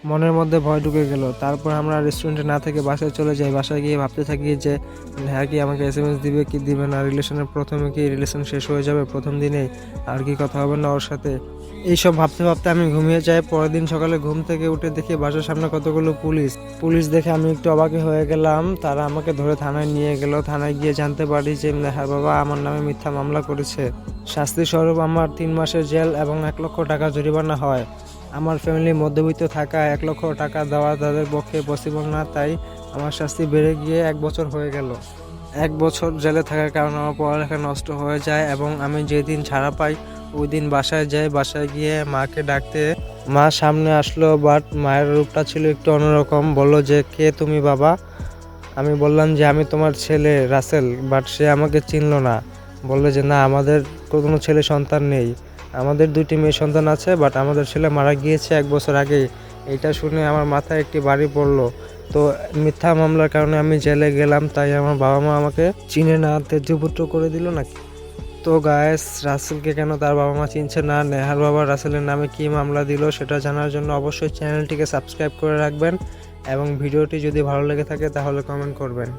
মনের মধ্যে ভয় ঢুকে গেল। তারপর আমরা রেস্টুরেন্টে না থেকে বাসায় চলে যাই। বাসায় গিয়ে ভাবতে থাকি যে হ্যাঁ কি আমাকে এসএমএস দিবে কি দিবে না, রিলেশনের প্রথমে কি রিলেশন শেষ হয়ে যাবে প্রথম দিনেই, আর কি কথা হবে না ওর সাথে। এইসব ভাবতে ভাবতে আমি ঘুমিয়ে যাই। পরের দিন সকালে ঘুম থেকে উঠে দেখি বাসার সামনে কতগুলো পুলিশ। পুলিশ দেখে আমি একটু অবাক হয়ে গেলাম। তারা আমাকে ধরে থানায় নিয়ে গেল। থানায় গিয়ে জানতে পারি যে নেহার বাবা আমার নামে মিথ্যা মামলা করেছে। শাস্তি স্বরূপ আমার 3 মাসের জেল এবং 1 লক্ষ টাকা জরিমানা হয়। আমার ফ্যামিলি মধ্যবিত্ত থাকা 1 লক্ষ টাকা দেওয়া তাদের পক্ষে পসিবল না, তাই আমার শাস্তি বেড়ে গিয়ে 1 বছর হয়ে গেল। 1 বছর জেলে থাকার কারণে আমার পড়ালেখা নষ্ট হয়ে যায় এবং আমি যেদিন ছাড়া পাই ওই দিন বাসায় যাই। বাসায় গিয়ে মাকে ডাকতে মা সামনে আসলো, বাট মায়ের রূপটা ছিল একটু অন্যরকম। বললো যে কে তুমি বাবা? আমি বললাম যে আমি তোমার ছেলে রাসেল, বাট সে আমাকে চিনলো না। বললো যে না, আমাদের কোনো ছেলে সন্তান নেই, আমাদের 2টি মেয়ে সন্তান আছে, বাট আমাদের ছেলে মারা গিয়েছে 1 বছর আগেই। এটা শুনে আমার মাথায় একটি বাড়ি পড়লো। তো মিথ্যা মামলার কারণে আমি জেলে গেলাম, তাই আমার বাবা মা আমাকে চিনে না, তেজ্যপুত্র করে দিল নাকি। তো গায়েস, রাসেলকে কেন তার বাবা মা চিনছে না, নেহার বাবা রাসেলের নামে কি মামলা দিল, সেটা জানার জন্য অবশ্যই চ্যানেলটিকে সাবস্ক্রাইব করে রাখবেন এবং ভিডিওটি যদি ভালো লেগে থাকে তাহলে কমেন্ট করবেন।